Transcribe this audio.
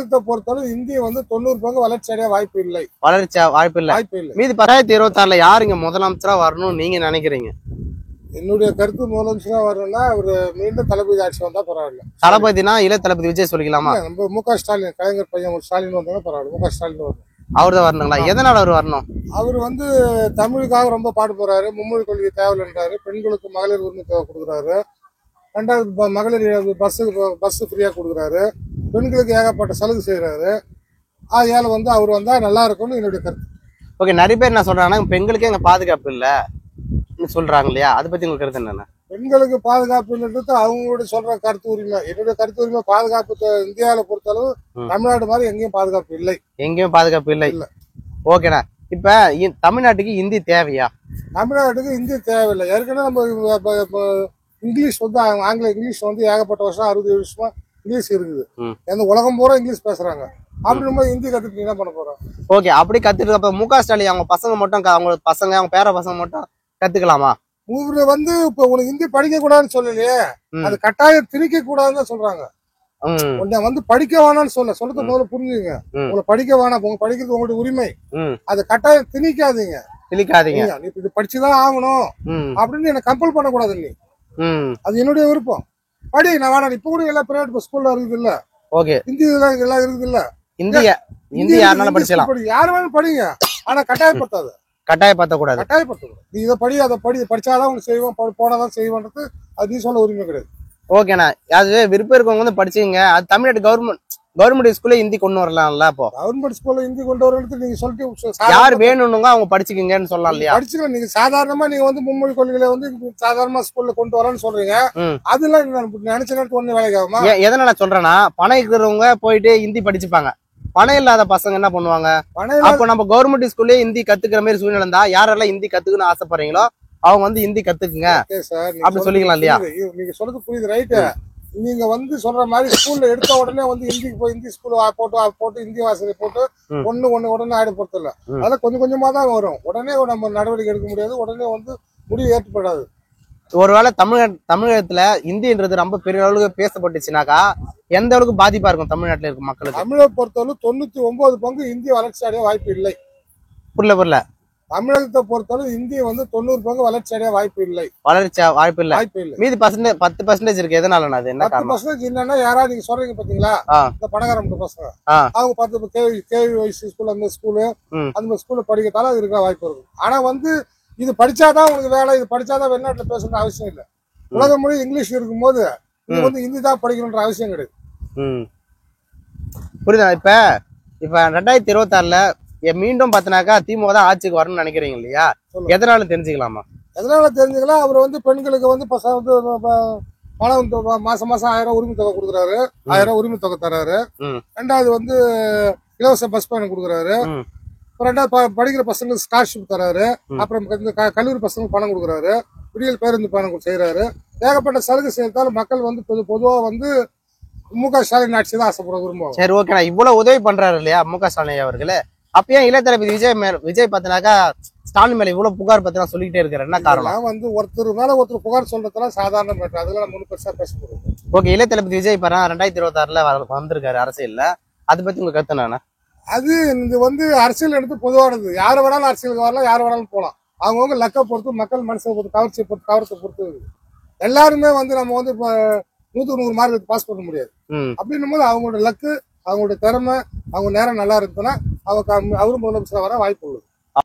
தமிழகத்தை பொறுத்தவரை இந்திய வந்து 90 பங்கு வளர்ச்சி அடைய வாய்ப்பு இல்லை. வாய்ப்பு இல்லை. மீதி 2026ல யாருங்க முதலமைச்சரா வரணும்னு நீங்க நினைக்கிறீங்க? என்னுடைய கருத்து முதலமைச்சரா வரணும்னா அவரு மீண்டும் தளபதி ஆட்சி வந்தா பரவாயில்ல. தளபதினா இளைய தளபதி விஜய் சொல்லிக்கலாமா? நம்ம மு.க. ஸ்டாலின், கலைஞர் பையன் ஸ்டாலின் வந்தாலும் பரவாயில்ல. மு.க. ஸ்டாலின் வரணும். அவர் தான் வரணுங்களா? எதனால அவர் வரணும்? அவர் வந்து தமிழுக்காக ரொம்ப பாடு போறாரு. மும்மொழி கொள்கை தேவையில்லைன்றாரு. பெண்களுக்கு மகளிர் உரிமை தேவை கொடுக்குறாரு. 2வது மகளிர் பஸ் ஃப்ரீயா கொடுக்குறாரு. பெண்களுக்கு ஏகப்பட்ட சலுகை செய்யறாரு. அதனால வந்து அவர் வந்தா நல்லா இருக்கும்னு என்னுடைய கருத்து. ஓகே, நிறைய பேர் என்ன சொல்றாங்கன்னா பெண்களுக்கே எங்க பாதுகாப்பு இல்ல சொல்றாங்க இல்லையா? அதை பத்தி உங்களுக்கு கருத்து என்னன்னா? பெண்களுக்கு பாதுகாப்புன்றது அவங்களுடைய சொல்ற கருத்து உரிமை. என்னுடைய கருத்து உரிமை பாதுகாப்பு இந்தியாவில பொறுத்தளவு தமிழ்நாடு மாதிரி எங்கேயும் பாதுகாப்பு இல்லை. எங்கேயும் பாதுகாப்பு இல்லை. ஓகேண்ணா, இப்ப தமிழ்நாட்டுக்கு இந்தி தேவையா? தமிழ்நாட்டுக்கு இந்தி தேவையில்லை. ஏற்கனவே நம்ம இங்கிலீஷ் வந்து இங்கிலீஷ் வந்து ஏகப்பட்ட வருஷம் 60 வருஷமா இங்கிலீஷ் இருக்குது. எந்த உலகம் பூரா இங்கிலீஷ் பேசுறாங்க. அப்படி ஹிந்தி கத்துட்டு என்ன பண்ண போறோம்? ஓகே, அப்படி கத்துட்டு அப்ப மு.க. ஸ்டாலின் அவங்க பசங்க மட்டும் அவங்க பசங்க அவங்க பேர பசங்க மட்டும் கத்துக்கலாமா? இவரு வந்து இப்ப உனக்கு ஹிந்தி படிக்க கூடாதுன்னு சொல்லலையே, அது கட்டாயம் திணிக்க கூடாதுன்னு சொல்றாங்க. உன்னை வந்து படிக்க வேணாம்னு சொல்றது முதல்ல புரிஞ்சுங்க. உங்களை படிக்க வேணாம், உங்க படிக்கிறது உங்களுடைய உரிமை. அது கட்டாயம் திணிக்காதீங்க. நீ இது படிச்சுதான் ஆகணும் அப்படின்னு என்ன கம்பல் பண்ணக்கூடாது. நீ அது என்னுடைய விருப்பம். படி, நான் வேணாம். இப்ப கூட எல்லாம் பிரைவேட் ஸ்கூல்ல இருக்குது இல்ல, ஹிந்தி எல்லாம் இருக்குது இல்ல, ஹிந்தி யாருனாலும் படிச்சலாம். யாரு வேணும் படிங்க, ஆனா கட்டாயப்படுத்தாது. கட்டாயப்படுத்தக்கூடாது. நீ இதை படி அதை படிச்சாதான் உனக்கு செய்வோம், போனாதான் செய்வோன்றது அது நீ சொல்ல உரிமை கிடையாது. ஓகேண்ணா, அது விருப்பம் இருக்கவங்க வந்து படிச்சுங்க. அது தமிழ்நாடு கவர்மெண்ட் ஸ்கூல்ல ஹிந்தி கொண்டு வரலாம்ல? அப்போ கவர்மெண்ட் ஸ்கூல்ல ஹிந்தி கொண்டு வரது நீங்க சொல்லிட்டு யார் வேணும்னுங்க அவங்க படிச்சுக்கங்கன்னு சொல்லலாம் இல்லையா? படிச்சுக்கலாம். நீங்க சாதாரணமா நீங்க வந்து மும்மொழி கொள்கைகளை வந்து சாதாரணமா ஸ்கூல்ல கொண்டு வரலாம்னு சொல்றீங்க. அதெல்லாம் நினைச்ச நேரத்துக்கு ஒண்ணு வேலைக்கு ஆகுமா? எதனால சொல்றேன்னா, பணம் இருக்கிறவங்க போயிட்டு ஹிந்தி படிச்சுப்பாங்க. பணம் இல்லாத பசங்க என்ன பண்ணுவாங்க? அப்ப நம்ம கவர்மெண்ட் ஸ்கூல்ல ஹிந்தி கத்துக்கிற மாதிரி சூழ்நிலை இருந்தா யாரெல்லாம் ஹிந்தி கத்துக்கணும்னு ஆசைப்படுறீங்களோ அவங்க வந்து ஹிந்தி கத்துக்குங்க அப்படி சொல்லிக்கலாம் இல்லையா? நீங்க சொல்றது புரியுது, ரைட்டு. நீங்க வந்து சொல்ற மாதிரி ஸ்கூல்ல எடுத்த உடனே வந்து ஹிந்திக்கு போய் ஹிந்தி ஸ்கூல் போட்டு ஹிந்தி வாசலை போட்டு உடனே ஆயிட பொறுத்து இல்ல. அதெல்லாம் கொஞ்சம் கொஞ்சமா தான் வரும். உடனே நம்ம நடவடிக்கை எடுக்க முடியாது. உடனே வந்து முடிவு ஏற்படாது. ஒருவேளை தமிழகத்துல ஹிந்தின்றது ரொம்ப பெரிய அளவுக்கு பேசப்பட்டுச்சுனாக்கா எந்த அளவுக்கு பாதிப்பா இருக்கும் தமிழ்நாட்டுல இருக்க மக்களுக்கு? தமிழை பொறுத்தவரை 99 பங்கு இந்திய வளர்ச்சி அடைய வாய்ப்பு இல்லை. புரியல. தமிழகத்தை பொறுத்தவரை இந்திய வந்து 90 பங்கு வளர்ச்சி அடைய வாய்ப்பு இல்லை. வாய்ப்பு இல்லை. மீதி 10% இருக்கு. எதனால? அது என்ன 10% என்னன்னா, யாராவது நீங்க சொல்றீங்க பாத்தீங்களா, இந்த பணக்கார பசங்க அவங்க 10 கேவி ஸ்கூல் அந்த ஸ்கூலு அந்த ஸ்கூல்ல படிக்கிறதால அது இருக்க வாய்ப்பு இருக்கும். ஆனா வந்து இது படிச்சாதான் உங்களுக்கு வேலை, இது படிச்சாதான் வெளிநாட்டுல பேசணுன்ற அவசியம் இல்லை. உலக மொழி இங்கிலீஷ் இருக்கும்போது இது வந்து ஹிந்தி தான் படிக்கணும்ன்ற அவசியம் கிடையாது. புரியுதா? இப்ப 2026ல மீண்டும் பாத்தினாக்கா திமுக தான் ஆட்சிக்கு வரணும்னு நினைக்கிறீங்க இல்லையா? எதனால தெரிஞ்சுக்கலாமா? எதனால தெரிஞ்சுக்கலாம்? அவர் வந்து பெண்களுக்கு வந்து பணம் மாசம் 1000 உரிமை தொகை கொடுக்குறாரு. 1000 உரிமை தொகை தர்றாரு. 2வது வந்து இலவச பஸ் பயணம் கொடுக்குறாரு. 2வது படிக்கிற பசங்களுக்கு ஸ்காலர்ஷிப் தராரு. அப்புறம் கல்லூரி பசங்களுக்கு பணம் கொடுக்குறாரு. விடியல் பேருந்து பயணம் செய்யறாரு. ஏகப்பட்ட சலுகை செய்யறதால மக்கள் வந்து பொதுவா வந்து மு.க. ஸ்டாலின் ஆட்சி தான் ஆசைப்பட விரும்புவாங்க. சரி, ஓகே. இவ்வளவு உதவி பண்றாரு இல்லையா மு.க. ஸ்டாலின் அவர்களே, அப்பயே இளைய தளபதி விஜய் பாத்தினாக்கா ஸ்டாலின் மேல இவ்வளவு புகார் பத்தி சொல்லிக்கிட்டே இருக்காரு. என்ன காரணம்? வந்து ஒருத்தர் மேல ஒருத்தர் புகார் சொல்றதுலாம் சாதாரண மேட்டர். அதெல்லாம் நம்ம பெருசா பேச போறோம். ஓகே, இளைய தளபதி விஜய் 2026ல வந்திருக்காரு அரசியல்ல. அதை பத்தி உங்க கருத்து என்ன? அது இது வந்து அரசியல் எடுத்து பொதுவானது. யாரு வேணாலும் அரசியலுக்கு வரலாம், யாரு வேணாலும் போகலாம். அவங்கவுங்க லக்கை பொறுத்து, மக்கள் மனசை பொறுத்து, கவரத்தை பொறுத்து எல்லாருமே வந்து நம்ம வந்து இப்ப 100க்கு 100 மார்க் பாஸ் பண்ண முடியாது. அப்படின்னும் போது அவங்களோட லக்கு, அவங்களுடைய திறமை, அவங்க நேரம் நல்லா இருக்குன்னா அவரும் முதலமைச்சர் வர வாய்ப்பு உள்ளது.